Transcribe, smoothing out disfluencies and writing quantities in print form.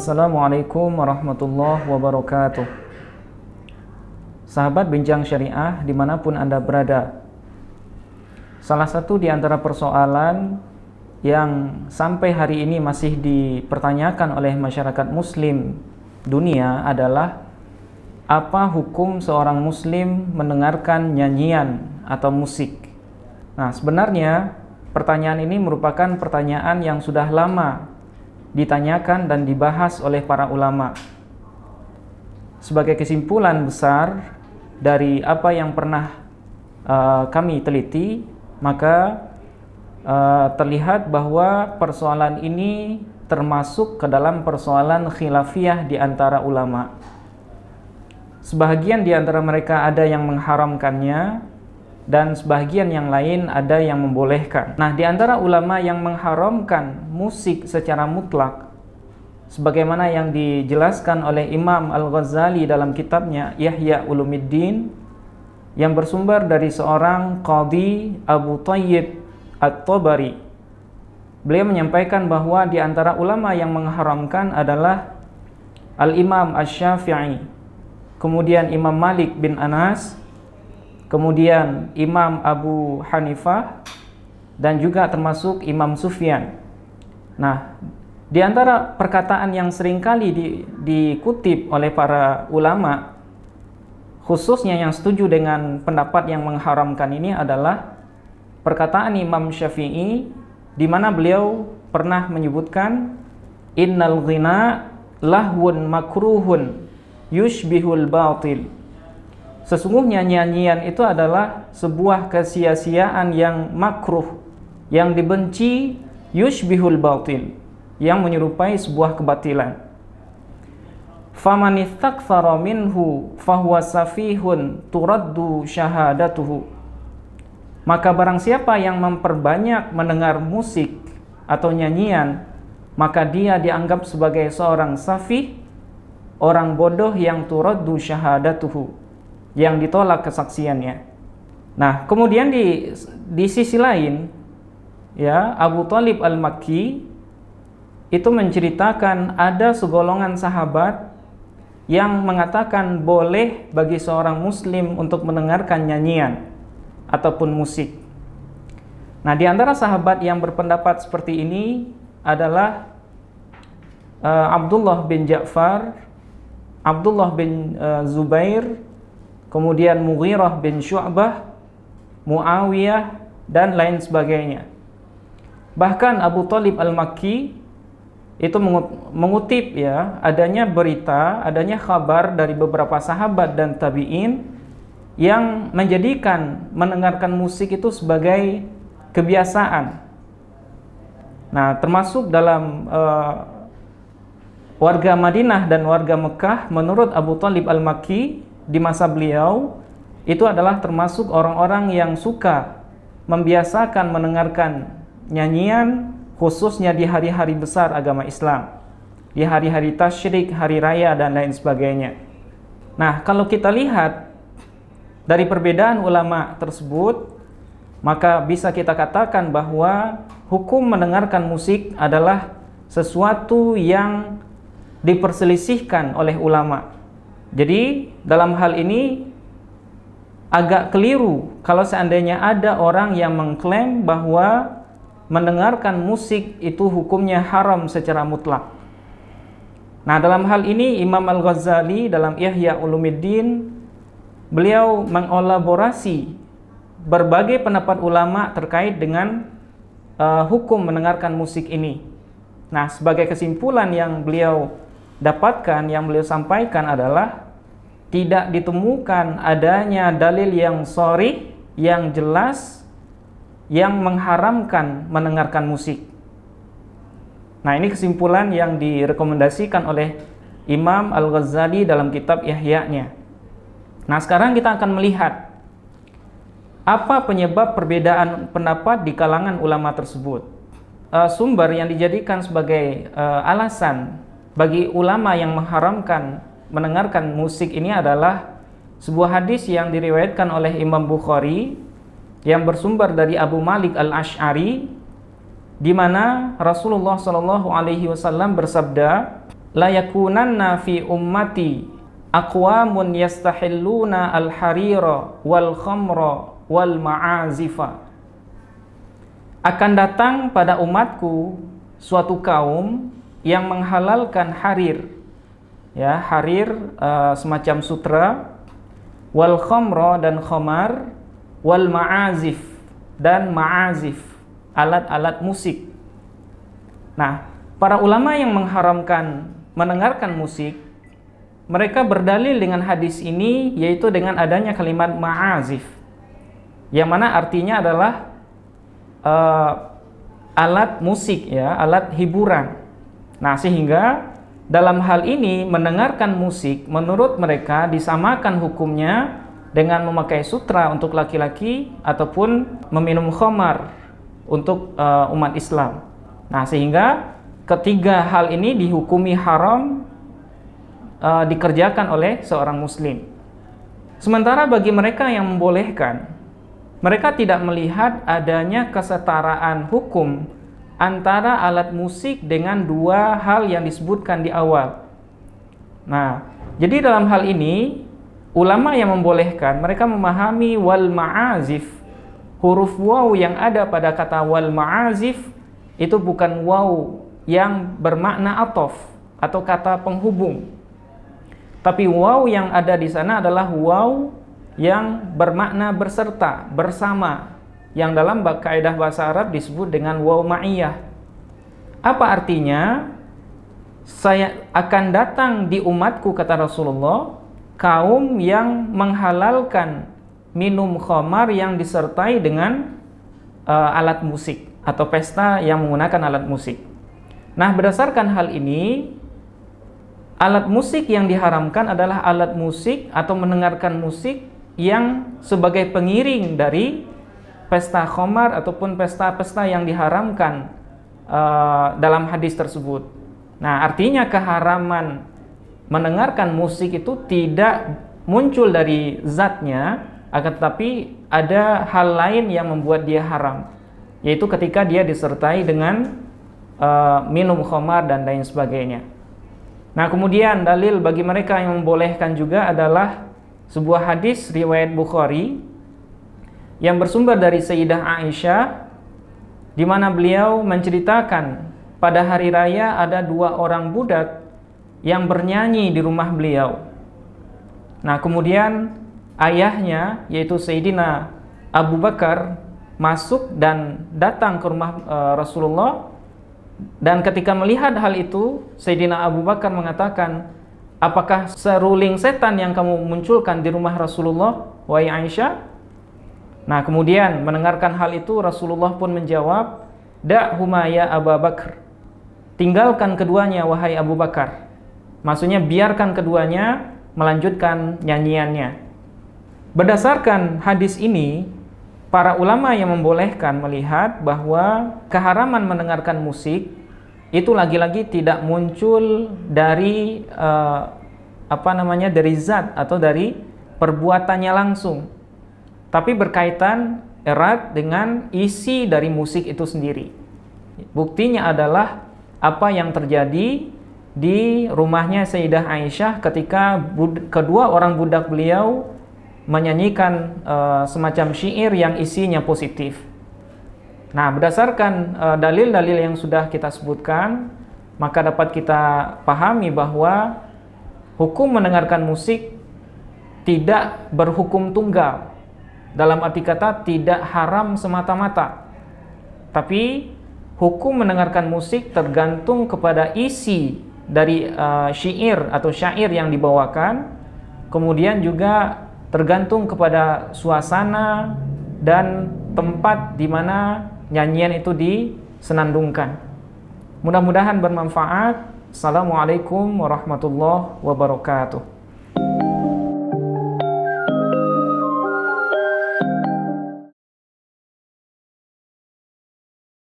Assalamualaikum warahmatullahi wabarakatuh. Sahabat Bincang Syariah dimanapun Anda berada, salah satu di antara persoalan yang sampai hari ini masih dipertanyakan oleh masyarakat muslim dunia adalah apa hukum seorang muslim mendengarkan nyanyian atau musik. Nah, sebenarnya pertanyaan ini merupakan pertanyaan yang sudah lama ditanyakan dan dibahas oleh para ulama. Sebagai kesimpulan besar dari apa yang pernah kami teliti, maka terlihat bahwa persoalan ini termasuk ke dalam persoalan khilafiyah di antara ulama. Sebahagian di antara mereka ada yang mengharamkannya, dan sebahagian yang lain ada yang membolehkan. Nah, di antara ulama yang mengharamkan musik secara mutlak, sebagaimana yang dijelaskan oleh Imam Al-Ghazali dalam kitabnya Ihya Ulumuddin, yang bersumber dari seorang Qadhi Abu Thayyib At-Tabari. Beliau menyampaikan bahwa di antara ulama yang mengharamkan adalah Al-Imam Asy-Syafi'i, kemudian Imam Malik bin Anas, kemudian Imam Abu Hanifah, dan juga termasuk Imam Sufyan. Nah, di antara perkataan yang seringkali dikutip oleh para ulama, khususnya yang setuju dengan pendapat yang mengharamkan ini adalah perkataan Imam Syafi'i, di mana beliau pernah menyebutkan innal ghina lahwun makruhun yushbihul batil. Sesungguhnya nyanyian itu adalah sebuah kesia-siaan yang makruh, yang dibenci, yushbihul batil, yang menyerupai sebuah kebatilan. Faman istaktsara minhu fahuwa safihun turaddu syahadatuhu. Maka barang siapa yang memperbanyak mendengar musik atau nyanyian, maka dia dianggap sebagai seorang safih, orang bodoh yang turaddu syahadatuhu, yang ditolak kesaksiannya. Nah, kemudian di sisi lain, ya, Abu Thalib Al-Makki itu menceritakan ada segolongan sahabat yang mengatakan boleh bagi seorang muslim untuk mendengarkan nyanyian ataupun musik. Nah, di antara sahabat yang berpendapat seperti ini adalah Abdullah bin Ja'far, Abdullah bin Zubair, kemudian Mughirah bin Syu'bah, Muawiyah, dan lain sebagainya. Bahkan Abu Thalib Al-Makki itu mengutip, ya, adanya berita, adanya kabar dari beberapa sahabat dan tabi'in yang menjadikan mendengarkan musik itu sebagai kebiasaan. Nah, termasuk dalam warga Madinah dan warga Mekah, menurut Abu Thalib Al-Makki, di masa beliau itu adalah termasuk orang-orang yang suka membiasakan mendengarkan nyanyian, khususnya di hari-hari besar agama Islam, di hari-hari tasyrik, hari raya, dan lain sebagainya. Nah, kalau kita lihat dari perbedaan ulama tersebut, maka bisa kita katakan bahwa hukum mendengarkan musik adalah sesuatu yang diperselisihkan oleh ulama. Jadi dalam hal ini agak keliru kalau seandainya ada orang yang mengklaim bahwa mendengarkan musik itu hukumnya haram secara mutlak. Nah, dalam hal ini Imam Al-Ghazali dalam Ihya Ulumuddin, beliau mengelaborasi berbagai pendapat ulama terkait dengan hukum mendengarkan musik ini. Nah, sebagai kesimpulan yang beliau dapatkan, yang beliau sampaikan adalah tidak ditemukan adanya dalil yang sharih, yang jelas, yang mengharamkan mendengarkan musik. Nah, ini kesimpulan yang direkomendasikan oleh Imam Al-Ghazali dalam kitab Ihya-nya. Nah, sekarang kita akan melihat apa penyebab perbedaan pendapat di kalangan ulama tersebut. Sumber yang dijadikan sebagai alasan bagi ulama yang mengharamkan mendengarkan musik ini adalah sebuah hadis yang diriwayatkan oleh Imam Bukhari yang bersumber dari Abu Malik Al-Asy'ari, di mana Rasulullah SAW bersabda, la yakunanna fi ummati aqwamun yastahilluna al-harira wal khamra wal ma'azifa. Akan datang pada umatku suatu kaum yang menghalalkan harir, ya, harir semacam sutra, wal khamra dan khamar, wal ma'azif dan ma'azif, alat-alat musik. Nah, para ulama yang mengharamkan mendengarkan musik, mereka berdalil dengan hadis ini, yaitu dengan adanya kalimat ma'azif, yang mana artinya adalah alat musik, ya, alat hiburan. Nah, sehingga dalam hal ini mendengarkan musik menurut mereka disamakan hukumnya dengan memakai sutra untuk laki-laki ataupun meminum khamar untuk umat Islam. Nah, sehingga ketiga hal ini dihukumi haram dikerjakan oleh seorang muslim. Sementara bagi mereka yang membolehkan, mereka tidak melihat adanya kesetaraan hukum antara alat musik dengan dua hal yang disebutkan di awal. Nah, jadi dalam hal ini ulama yang membolehkan, mereka memahami wal ma'azif, huruf waw yang ada pada kata wal ma'azif itu bukan waw yang bermakna atof atau kata penghubung, tapi waw yang ada di sana adalah waw yang bermakna berserta, bersama, yang dalam kaidah bahasa Arab disebut dengan waw ma'iyah. Apa artinya? Saya akan datang di umatku, kata Rasulullah, kaum yang menghalalkan minum khamar yang disertai dengan alat musik atau pesta yang menggunakan alat musik. Nah, berdasarkan hal ini, alat musik yang diharamkan adalah alat musik atau mendengarkan musik yang sebagai pengiring dari pesta khamar ataupun pesta-pesta yang diharamkan dalam hadis tersebut. Nah, artinya keharaman mendengarkan musik itu tidak muncul dari zatnya, akan tetapi ada hal lain yang membuat dia haram, yaitu ketika dia disertai dengan minum khamar dan lain sebagainya. Nah, kemudian dalil bagi mereka yang membolehkan juga adalah sebuah hadis riwayat Bukhari yang bersumber dari Sayyidah Aisyah, di mana beliau menceritakan pada hari raya ada dua orang budak yang bernyanyi di rumah beliau. Nah, kemudian ayahnya, yaitu Sayyidina Abu Bakar, masuk dan datang ke rumah Rasulullah. Dan ketika melihat hal itu, Sayyidina Abu Bakar mengatakan, apakah seruling setan yang kamu munculkan di rumah Rasulullah, wahai Aisyah? Nah, kemudian mendengarkan hal itu, Rasulullah pun menjawab, da'huma ya Abu Bakar, tinggalkan keduanya wahai Abu Bakar. Maksudnya biarkan keduanya melanjutkan nyanyiannya. Berdasarkan hadis ini, para ulama yang membolehkan melihat bahwa keharaman mendengarkan musik itu lagi-lagi tidak muncul dari dari zat atau dari perbuatannya langsung, tapi berkaitan erat dengan isi dari musik itu sendiri. Buktinya adalah apa yang terjadi di rumahnya Sayyidah Aisyah ketika kedua orang budak beliau menyanyikan semacam syair yang isinya positif. Nah, berdasarkan dalil-dalil yang sudah kita sebutkan, maka dapat kita pahami bahwa hukum mendengarkan musik tidak berhukum tunggal, dalam arti kata tidak haram semata-mata, tapi hukum mendengarkan musik tergantung kepada isi dari syair atau syair yang dibawakan, kemudian juga tergantung kepada suasana dan tempat di mana nyanyian itu disenandungkan. Mudah-mudahan bermanfaat. Assalamualaikum warahmatullahi wabarakatuh.